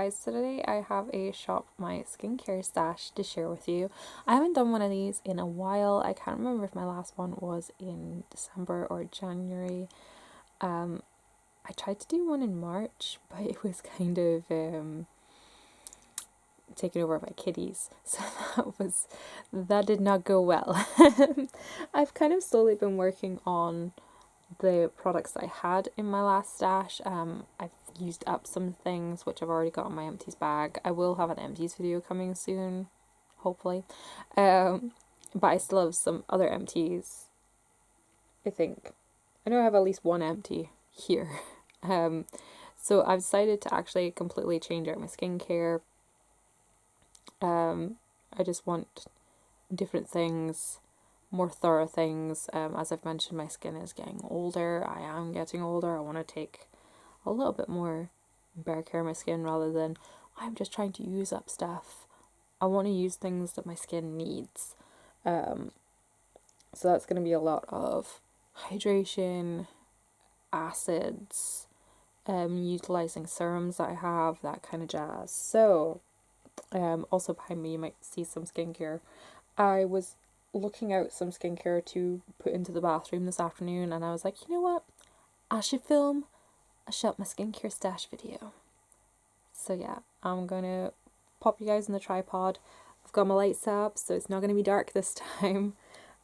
guys, so today I have a shop my skincare stash to share with you. I haven't done one of these in a while. I can't remember if my last one was in December or January. I tried to do one in March, but it was kind of taken over by kitties, so that did not go well. I've kind of slowly been working on the products that I had in my last stash. I've used up some things which I've already got in my empties bag. I will have an empties video coming soon, hopefully. But I still have some other empties. I think I know I have at least one empty here. So I've decided to actually completely change out my skincare. I just want different things, more thorough things. As I've mentioned, my skin is getting older. I am getting older. I want to take a little bit more better care of my skin rather than I'm just trying to use up stuff. I want to use things that my skin needs. So that's going to be a lot of hydration, acids, utilizing serums that I have, that kind of jazz. So, also behind me you might see some skincare. I was looking out some skincare to put into the bathroom this afternoon, and I was like, you know what? I should film a shop my skincare stash video. So yeah, I'm gonna pop you guys in the tripod. I've got my lights up, so it's not gonna be dark this time.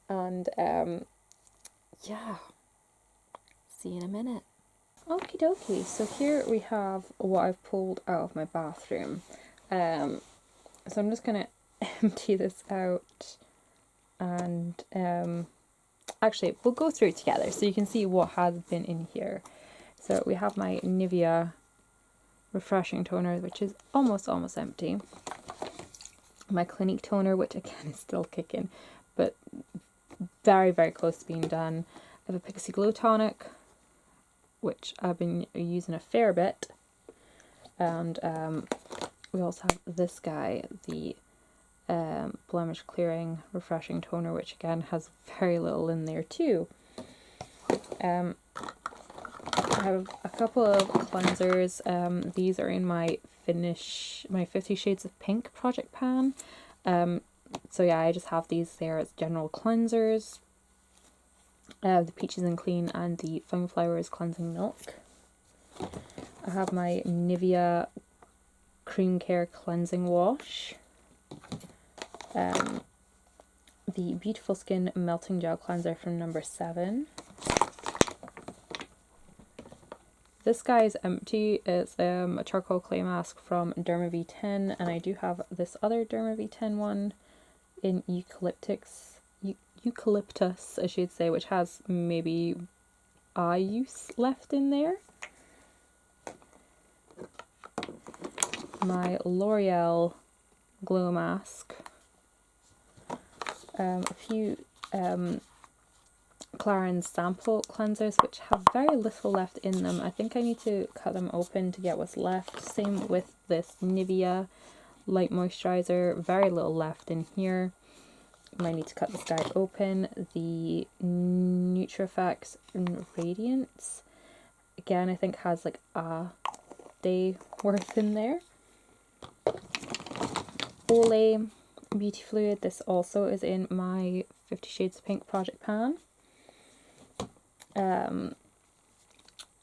And yeah, see you in a minute. Okie dokie, so here we have what I've pulled out of my bathroom. So I'm just gonna empty this out, and actually we'll go through it together so you can see what has been in here. So we have my Nivea refreshing toner, which is almost empty. My Clinique toner, which again is still kicking, but very close to being done. I have a Pixie Glow tonic, which I've been using a fair bit, and we also have this guy, the blemish clearing refreshing toner, which again has very little in there too. I have a couple of cleansers. These are in my 50 Shades of Pink project pan. So yeah, I just have these there as general cleansers. The Peaches and Clean and the Fun Flowers Cleansing Milk. I have my Nivea Cream Care Cleansing Wash. The Beautiful Skin Melting Gel Cleanser from number 7. This guy is empty. It's a charcoal clay mask from Derma V10, and I do have this other Derma V10 one in eucalyptus, I should say, which has maybe eye use left in there. My L'Oreal Glow Mask. A few Clarins sample cleansers, which have very little left in them. I think I need to cut them open to get what's left. Same with this Nivea light moisturizer, very little left in here. I might need to cut this guy open. The NutriFX Radiance, again I think has like a day worth in there. Olay Beauty Fluid, this also is in my 50 Shades of Pink project pan.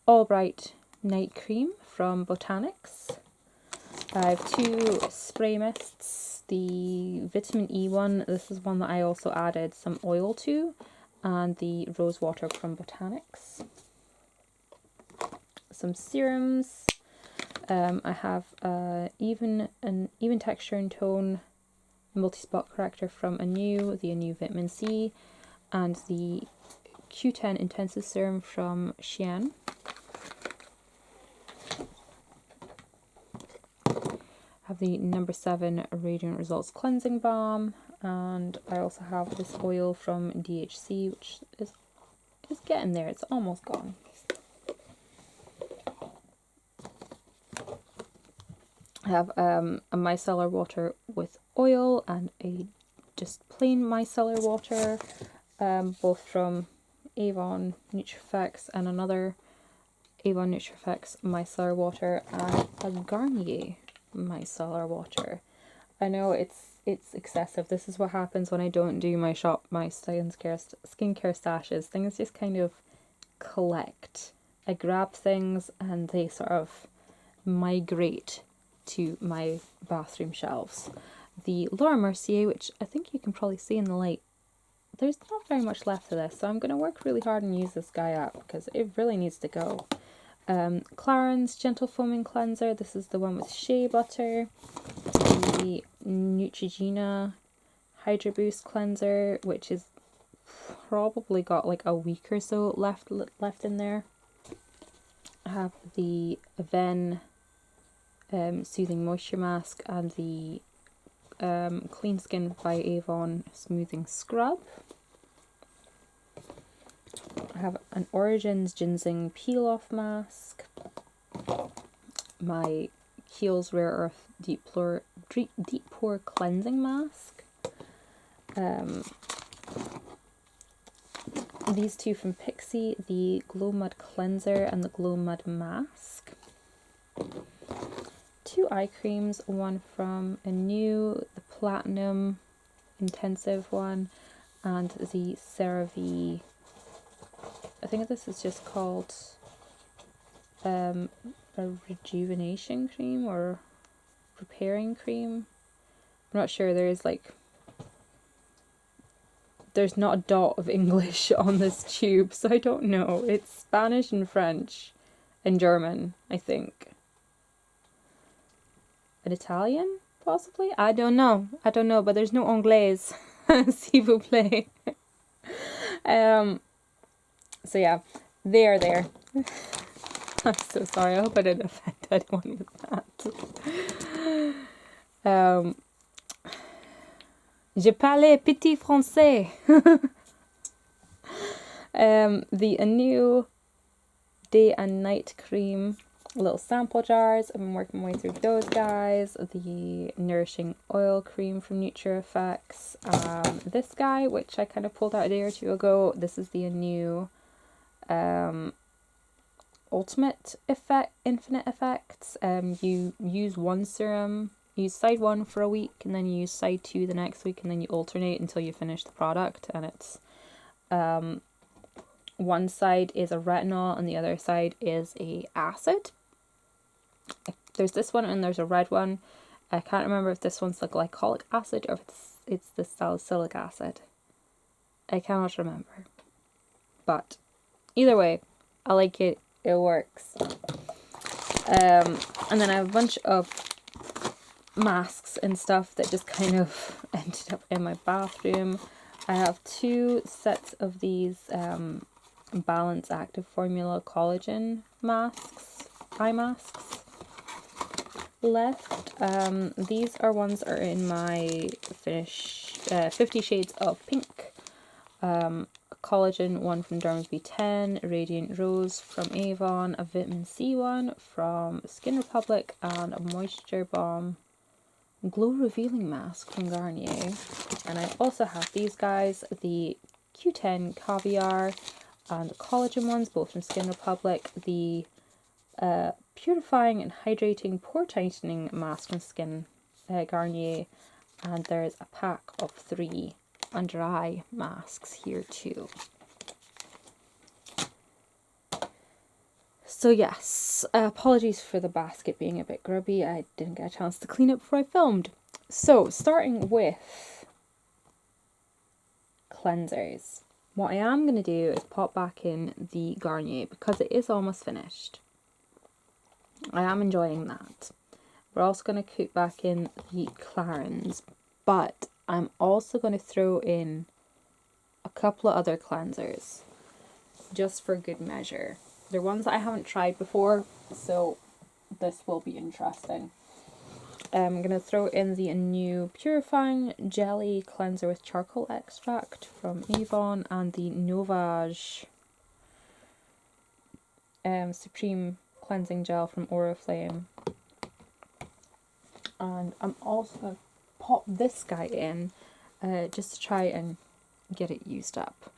All Bright Night Cream from Botanics. I have 2 spray mists. The Vitamin E one, this is one that I also added some oil to, and the Rose Water from Botanics. Some serums. I have an even texture and tone multi-spot corrector from the Anew Vitamin C, and the Q10 Intensive Serum from Shein. I have the number 7 Radiant Results Cleansing Balm, and I also have this oil from DHC, which is getting there, it's almost gone. I have a micellar water with oil and a just plain micellar water, both from Avon NutriFX and another Avon NutriFX micellar water, and a Garnier micellar water. I know it's excessive. This is what happens when I don't do my skincare stashes. Things just kind of collect. I grab things and they sort of migrate to my bathroom shelves. The Laura Mercier, which I think you can probably see in the light, there's not very much left of this, so I'm going to work really hard and use this guy up because it really needs to go. Clarins Gentle Foaming Cleanser. This is the one with shea butter. The Neutrogena Hydro Boost Cleanser, which is probably got like a week or so left in there. I have the Aven Soothing Moisture Mask and the Clean Skin by Avon Smoothing Scrub. I have an Origins Ginseng Peel Off Mask. My Kiehl's Rare Earth Deep Pore Cleansing Mask. These two from Pixie, the Glow Mud Cleanser and the Glow Mud Mask. 2 eye creams, one from Anew, the Platinum Intensive one, and the CeraVe, I think this is just called a rejuvenation cream or repairing cream. I'm not sure, there's not a dot of English on this tube, so I don't know. It's Spanish and French and German, I think. And Italian, possibly? I don't know, but there's no anglais. S'il vous plaît. So yeah, they are there. I'm so sorry, I hope I didn't offend anyone with that. Je parle petit français. The Anew Day and Night Cream, little sample jars. I've been working my way through those guys. The Nourishing Oil Cream from NutriEffects. This guy, which I kind of pulled out a day or two ago. This is the Anew Ultimate Infinite Effects. You use one serum, use side 1 for a week, and then you use side 2 the next week, and then you alternate until you finish the product. And it's one side is a retinol and the other side is a acid. There's this one and there's a red one. I can't remember if this one's the glycolic acid or if it's the salicylic acid. I cannot remember. But either way, I like it. It works. And then I have a bunch of masks and stuff that just kind of ended up in my bathroom. I have 2 sets of these Balance Active Formula Collagen masks, eye masks left. These are ones that are in my 50 Shades of Pink. Collagen one from Derma's B10, Radiant Rose from Avon, a Vitamin C one from Skin Republic, and a Moisture Bomb Glow Revealing Mask from Garnier. And I also have these guys, the Q10 Caviar and the collagen ones, both from Skin Republic, the Purifying and Hydrating Pore Tightening Mask from Skin Garnier, and there's a pack of 3 under eye masks here too. So yes, apologies for the basket being a bit grubby. I didn't get a chance to clean it before I filmed. So starting with cleansers, what I am going to do is pop back in the Garnier because it is almost finished. I am enjoying that. We're also going to cook back in the Clarins, but I'm also going to throw in a couple of other cleansers just for good measure. They're ones that I haven't tried before, so this will be interesting. I'm going to throw in the Anew Purifying Jelly Cleanser with Charcoal Extract from Avon and the Novage Supreme Cleansing Gel from Oriflame. And I'm also going to pop this guy in just to try and get it used up.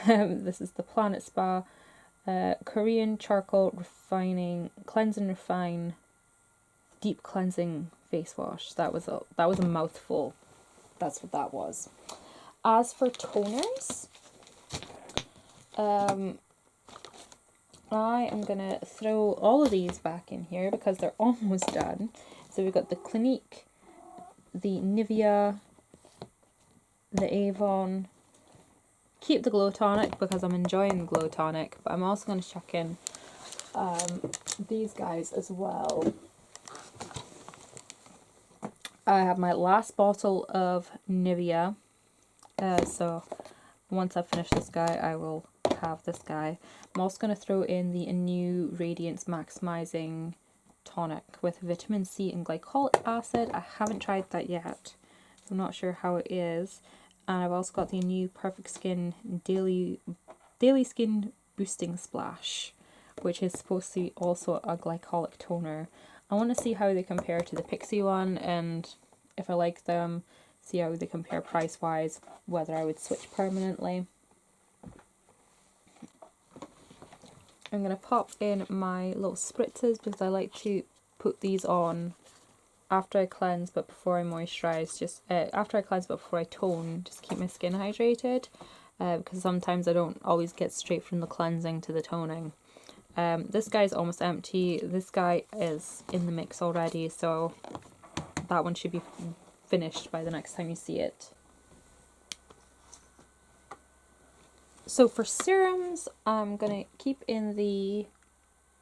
This is the Planet Spa Korean Charcoal Cleanse and Refine Deep Cleansing face wash. That was a mouthful. That's what that was. As for toners, I am gonna throw all of these back in here because they're almost done. So we've got the Clinique, the Nivea, the Avon. Keep the Glow Tonic because I'm enjoying the Glow Tonic, but I'm also going to chuck in these guys as well. I have my last bottle of Nivea, so once I finish this guy, I will have this guy. I'm also going to throw in the new Radiance Maximizing Tonic with vitamin C and glycolic acid. I haven't tried that yet, so I'm not sure how it is. And I've also got the new Perfect Skin Daily Skin Boosting Splash, which is supposed to be also a glycolic toner. I want to see how they compare to the Pixie one, and if I like them, see how they compare price-wise, whether I would switch permanently. I'm going to pop in my little spritzes because I like to put these on after I cleanse but before I moisturize, just after I cleanse but before I tone, just keep my skin hydrated, because sometimes I don't always get straight from the cleansing to the toning. This guy's almost empty. This guy is in the mix already, so that one should be finished by the next time you see it. So for serums, I'm gonna keep in the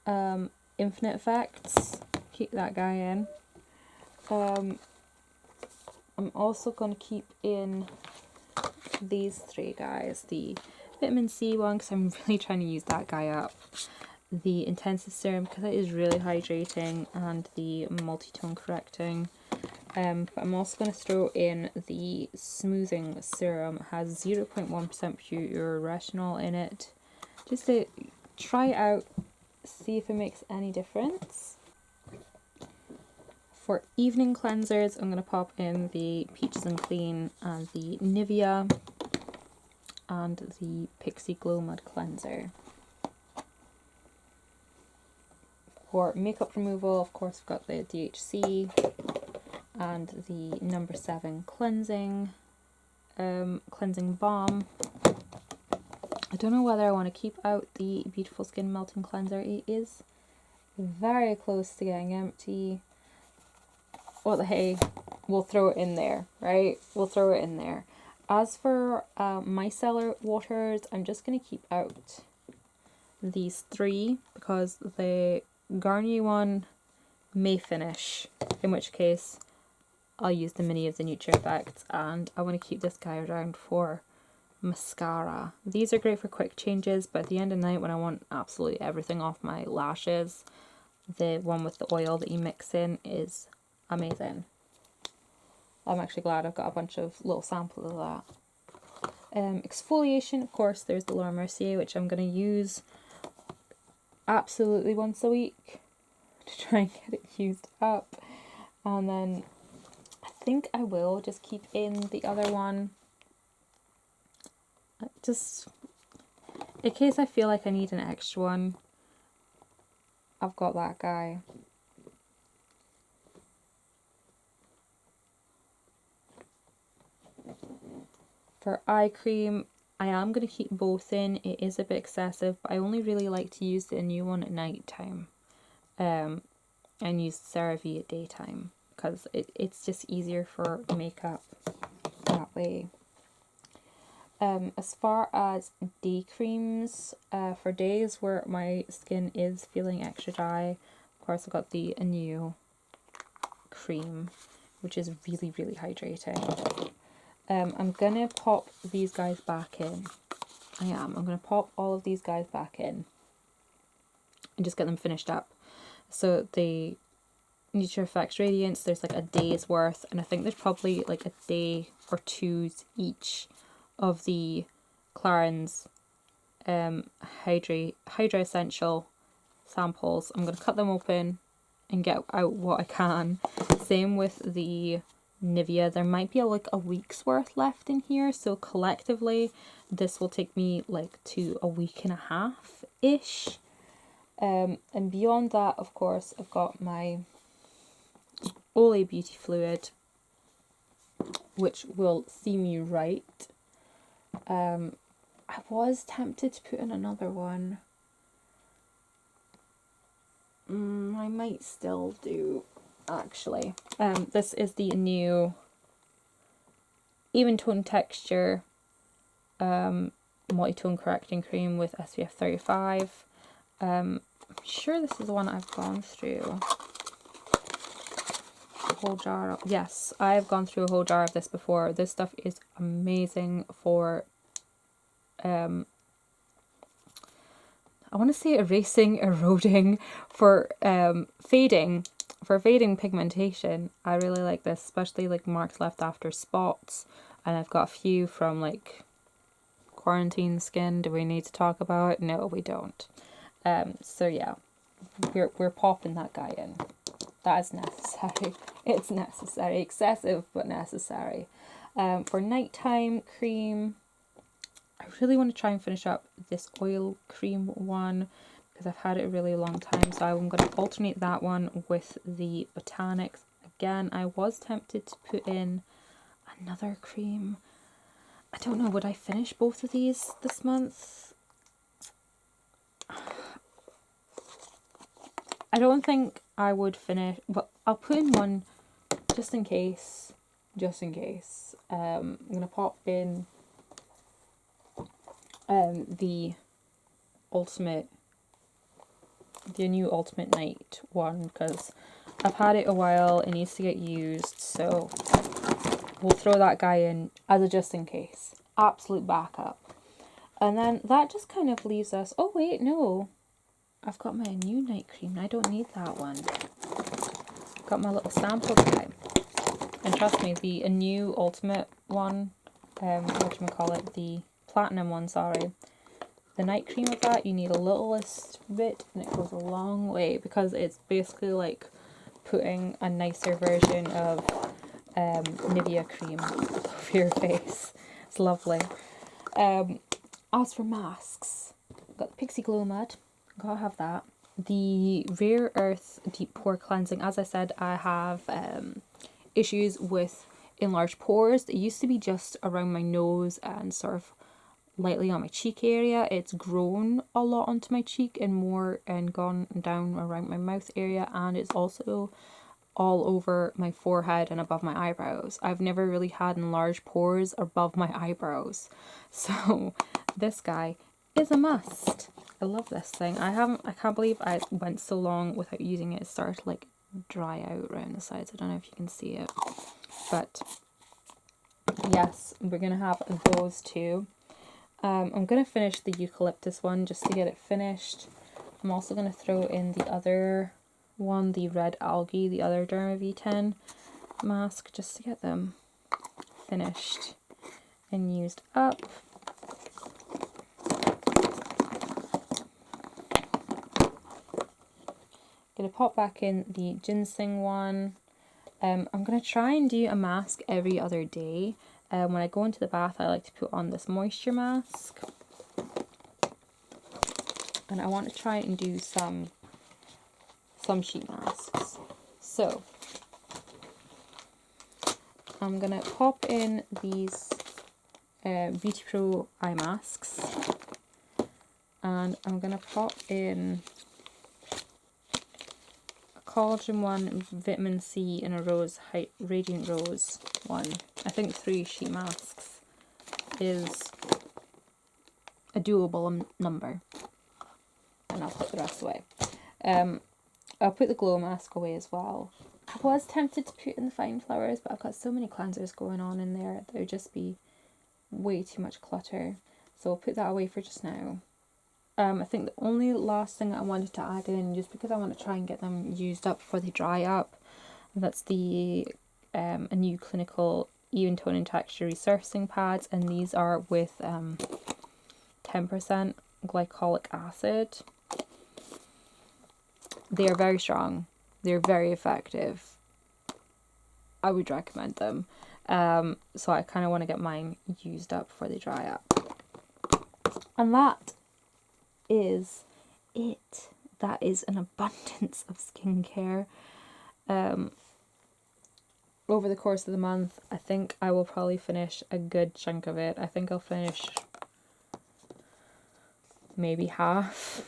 Infinite Effects, keep that guy in. I'm also going to keep in these three guys, the vitamin C one because I'm really trying to use that guy up, the intensive serum because it is really hydrating, and the multi-tone correcting. But I'm also going to throw in the smoothing serum. It has 0.1% pure retinol in it, just to try it out, see if it makes any difference. For evening cleansers, I'm going to pop in the Peaches and Clean and the Nivea and the Pixie Glow Mud cleanser. For makeup removal, of course, we've got the DHC and the No. 7 cleansing balm. I don't know whether I want to keep out the Beautiful Skin Melting Cleanser. It is very close to getting empty. Well, hey, we'll throw it in there, right? We'll throw it in there. As for Micellar Waters, I'm just going to keep out these three because the Garnier one may finish, in which case I'll use the mini of the Nutri Effects, and I want to keep this guy around for mascara. These are great for quick changes, but at the end of the night when I want absolutely everything off my lashes, the one with the oil that you mix in is amazing. I'm actually glad I've got a bunch of little samples of that. Exfoliation, of course, there's the Laura Mercier, which I'm going to use absolutely once a week to try and get it used up. And then I think I will just keep in the other one, just in case I feel like I need an extra one. I've got that guy. For eye cream, I am going to keep both in. It is a bit excessive, but I only really like to use the new one at night time, and use CeraVe at daytime because it's just easier for makeup that way. As far as day creams, for days where my skin is feeling extra dry, of course I've got the Anew cream, which is really, really hydrating. I'm going to pop these guys back in. I'm going to pop all of these guys back in and just get them finished up. So the Nutri Effects Radiance, there's like a day's worth, and I think there's probably like a day or two's each of the Clarins Hydra Essential samples. I'm going to cut them open and get out what I can. Same with the Nivea. There might be like a week's worth left in here, so collectively this will take me like to a week and a half ish. And beyond that, of course, I've got my Olay Beauty Fluid, which will see me right. I was tempted to put in another one. I might still do, actually. This is the new Even Tone Texture Multi-Tone Correcting Cream with SPF 35. I'm sure this is the one I've gone through a whole jar of. Yes, I've gone through a whole jar of this before. This stuff is amazing for I want to say erasing, eroding, for fading pigmentation. I really like this, especially like marks left after spots, and I've got a few from like quarantine skin. Do we need to talk about it? No, we don't. So yeah, we're popping that guy in. That is necessary. It's necessary, excessive but necessary. For nighttime cream, I really want to try and finish up this oil cream one because I've had it a really long time. So I'm going to alternate that one with the Botanics. Again, I was tempted to put in another cream. I don't know, would I finish both of these this month? I don't think I would finish, but I'll put in one just in case. I'm going to pop in the new Ultimate Night one because I've had it a while. It needs to get used, so we'll throw that guy in as a just in case. Absolute backup. And then that just kind of leaves us... Oh wait, no. I've got my new night cream. I don't need that one. Got my little sample guy. And trust me, the new Ultimate one, whatchamacallit, the Platinum one, sorry. The night cream of that, you need a littlest bit, and it goes a long way because it's basically like putting a nicer version of Nivea cream over your face. It's lovely. As for masks, I've got the Pixie Glow Mud. Gotta have that. The Rare Earth Deep Pore Cleansing. As I said, I have issues with enlarged pores. It used to be just around my nose and sort of lightly on my cheek area. It's grown a lot onto my cheek and gone down around my mouth area, and it's also all over my forehead and above my eyebrows. I've never really had enlarged pores above my eyebrows, so this guy is a must. I love this thing. I can't believe I went so long without using it. It started to like dry out around the sides. I don't know if you can see it, but yes, we're gonna have those two. I'm going to finish the eucalyptus one just to get it finished. I'm also going to throw in the other one, the red algae, the other Derma V10 mask, just to get them finished and used up. Going to pop back in the ginseng one. I'm going to try and do a mask every other day. When I go into the bath, I like to put on this moisture mask. And I want to try and do some sheet masks. So, I'm going to pop in these Beauty Pro eye masks. And I'm going to pop in a collagen one, vitamin C, and a rose, radiant rose one. I think 3 sheet masks is a doable number. And I'll put the rest away. I'll put the glow mask away as well. I was tempted to put in the fine flowers, but I've got so many cleansers going on in there that it would just be way too much clutter. So I'll put that away for just now. I think the only last thing I wanted to add in, just because I want to try and get them used up before they dry up, that's the a new clinical even tone and texture resurfacing pads, and these are with 10% glycolic acid. They are very strong. They're very effective. I would recommend them. So I kind of want to get mine used up before they dry up. And that is it. That is an abundance of skincare. over the course of the month, I think I will probably finish a good chunk of it. I think I'll finish maybe half.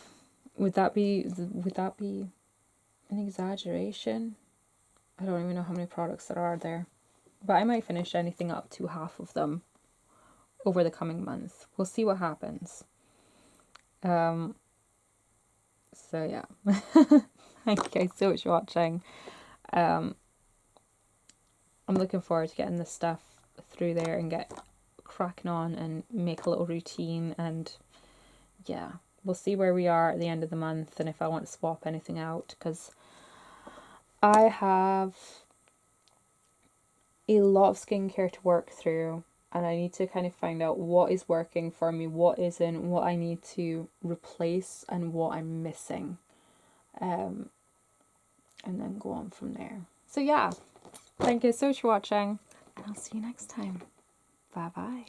Would that be an exaggeration? I don't even know how many products there are there. But I might finish anything up to half of them over the coming month. We'll see what happens. So yeah. Thank you guys so much for watching. I'm looking forward to getting this stuff through there and get cracking on and make a little routine, and yeah, we'll see where we are at the end of the month and if I want to swap anything out, because I have a lot of skincare to work through and I need to kind of find out what is working for me, what isn't, what I need to replace and what I'm missing, and then go on from there. So yeah, thank you so much for watching and I'll see you next time. Bye bye.